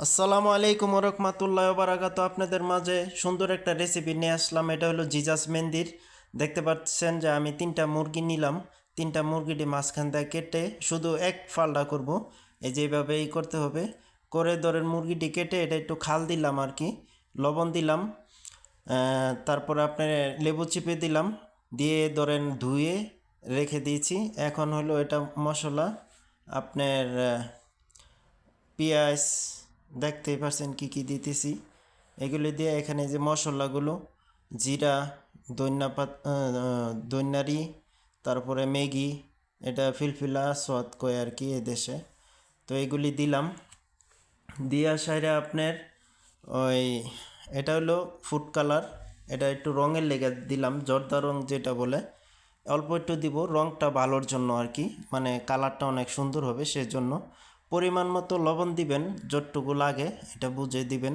আসসালামু আলাইকুম রহমতুল্লাহ বারাকাতু। আপনাদের মাঝে সুন্দর একটা রেসিপি নিয়ে আসলাম। এটা হলো জিজাস মেহেন্দির। দেখতে পাচ্ছেন যে আমি 3টা মুরগি নিলাম। 3টা মুরগিটি মাঝখান দিয়ে কেটে শুধু এক ফালটা করব। এই যেভাবে করতে হবে। করে ধরেন মুরগিটি কেটে এটা একটু খাল দিলাম আর কি, লবণ দিলাম, তারপরে আপনার লেবু চিপে দিলাম, দিয়ে ধরেন ধুয়ে রেখে দিয়েছি। এখন হলো এটা মশলা আপনার পেঁয়াজ, দেখতেই পারছেন কী কী দিতেছি। এগুলি দিয়ে এখানে যে মশলাগুলো, জিরা, দৈন্যারি, তারপরে ম্যাগি, এটা ফিলফিলা সোয়াদ কয় আর কি এদেশে। তো এগুলি দিলাম। দিয়া সাইডে আপনার ওই এটা হলো ফুড কালার, এটা একটু রঙের লেগে দিলাম, জর্দা রং যেটা বলে, অল্প একটু দিব রঙটা ভালোর জন্য আর কি, মানে কালারটা অনেক সুন্দর হবে সেজন্য। পরিমাণ মতো লবণ দিবেন, যতটুকু লাগে এটা বুঝে দিবেন।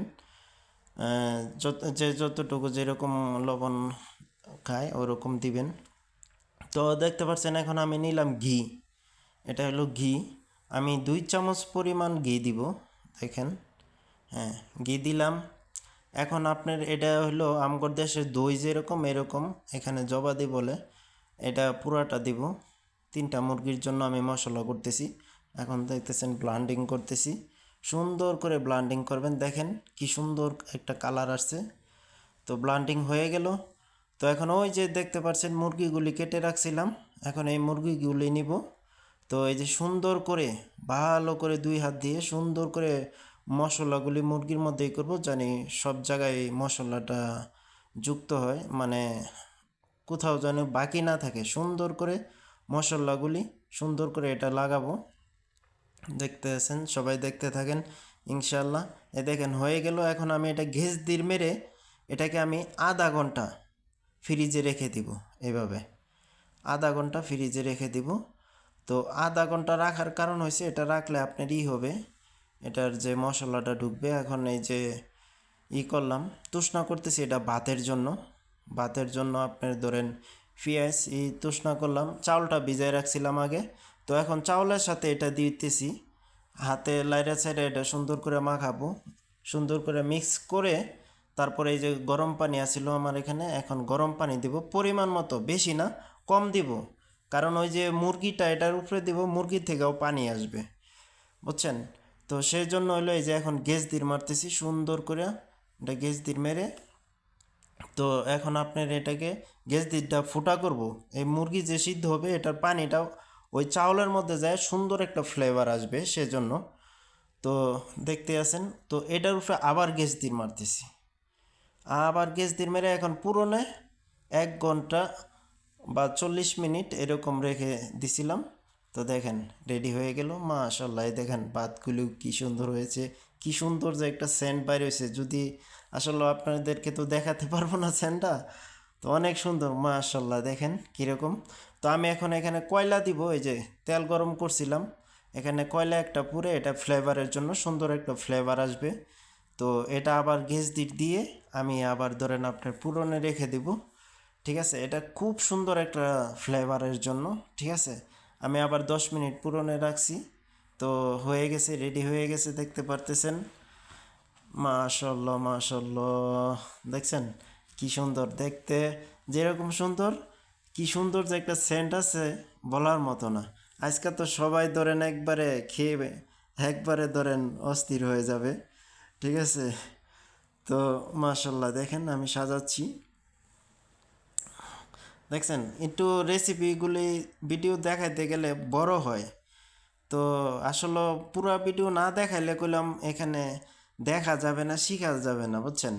যতটুকু যেরকম লবণ খায় ওরকম দিবেন। তো দেখতে পাচ্ছেন এখন আমি নিলাম ঘি, এটা হলো ঘি। আমি 2 চামচ পরিমাণ ঘি দিব, দেখেন। হ্যাঁ, ঘি দিলাম। এখন আপনার এটা হলো আমগর দেশের দই যেরকম এরকম এখানে জবাদি বলে, এটা পুরাটা দিব। 3টা মুরগির জন্য আমি মশলা করতেছি। এখন দেখতেছেন ব্লান্ডিং করতেছি, সুন্দর করে ব্লান্ডিং করবেন। দেখেন কি সুন্দর একটা কালার আসছে। তো ব্লান্ডিং হয়ে গেল। তো এখন ওই যে দেখতে পাচ্ছেন মুরগিগুলি কেটে রাখছিলাম, এখন এই মুরগিগুলি নিব। তো এই যে সুন্দর করে ভালো করে 2 হাত দিয়ে সুন্দর করে মশলাগুলি মুরগির মধ্যেই করব, জানি সব জায়গায় মশলাটা যুক্ত হয়, মানে কোথাও যেন বাকি না থাকে। সুন্দর করে মশলাগুলি সুন্দর করে এটা লাগাবো। দেখতে আছেন, সবাই দেখতে থাকেন ইনশাল্লাহ। এ দেখেন হয়ে গেল। এখন আমি এটা ঘেস দিয়ে মেরে এটাকে আমি আধা ঘন্টা ফ্রিজে রেখে দিব। এভাবে আধা ঘন্টা ফ্রিজে রেখে দিব। তো আধা ঘন্টা রাখার কারণ হয়েছে, এটা রাখলে আপনার হবে, এটার যে মশলাটা ঢুকবে। এখন এই যে করলাম, তুষনা করতেছি এটা ভাতের জন্য। ভাতের জন্য আপনার ধরেন পেঁয়াজ তুষনা করলাম, চাউলটা ভিজায় রাখছিলাম আগে। তো এখন চাউলের সাথে এটা দিতেছি, হাতে লাইরা সাইডে এটা সুন্দর করে মাখাবো। সুন্দর করে মিক্স করে তারপরে এই যে গরম পানি আসছিল আমার এখানে, এখন গরম পানি দিব পরিমাণ মতো, বেশি না, কম দিব। কারণ ওই যে মুরগিটা এটার উপরে দিব, মুরগির থেকেও পানি আসবে, বুঝছেন। তো সেই জন্য হলো এই যে এখন গ্যাস দিয়ে মারতেছি সুন্দর করে, এটা গ্যাস দিয়ে মেরে। তো এখন আপনার এটাকে গ্যাস দিকটা ফুটা করব। এই মুরগি যে সিদ্ধ হবে এটার পানিটাও ওই চাউলের মধ্যে যায়, সুন্দর একটা ফ্লেভার আসবে সেজন্য। তো দেখতে আছেন, তো এটার উপরে আবার গ্যাস দিয়ে মারতেছি, আবার গ্যাস দিয়ে মেরে এখন পুরনে 1 ঘন্টা বা 40 মিনিট এরকম রেখে দিছিলাম। তো দেখেন রেডি হয়ে গেল মাশাআল্লাহ। দেখেন ভাতগুলো কি সুন্দর হয়েছে, কি সুন্দর যে একটা সেন্ট বাইর হয়েছে। যদি আসলে আপনাদেরকে তো দেখাতে পারবো না সেন্টটা, তো অনেক সুন্দর মাশাআল্লাহ। দেখেন কীরকম। তো আমি এখন এখানে কয়লা দিব, এই যে তেল গরম করছিলাম, এখানে কয়লা একটা পুরে, এটা ফ্লেভারের জন্য, সুন্দর একটা ফ্লেভার আসবে। তো এটা আবার গ্যাস দিয়ে আমি আবার ধরেন আপনার পুরনে রেখে দিব। ঠিক আছে, এটা খুব সুন্দর একটা ফ্লেভারের জন্য। ঠিক আছে, আমি আবার 10 মিনিট পুরনে রাখছি। তো হয়ে গেছে, রেডি হয়ে গেছে, দেখতে পারতেছেন। মাশাল্লাহ মাশাল্লাহ, দেখছেন কি সুন্দর দেখতে, যেরকম সুন্দর, কি সুন্দর যে একটা সেন্ট আছে বলার মতো না। আজকে তো সবাই ধরেন একবারে খেয়ে একবারে ধরেন অস্থির হয়ে যাবে। ঠিক আছে, তো মাশাল্লাহ দেখেন আমি সাজাচ্ছি। দেখছেন একটু রেসিপিগুলি ভিডিও দেখাইতে গেলে বড় হয়। তো আসলে পুরো ভিডিও না দেখাইলে কইলাম এখানে দেখা যাবে না, শিখা যাবে না, বুঝছেন।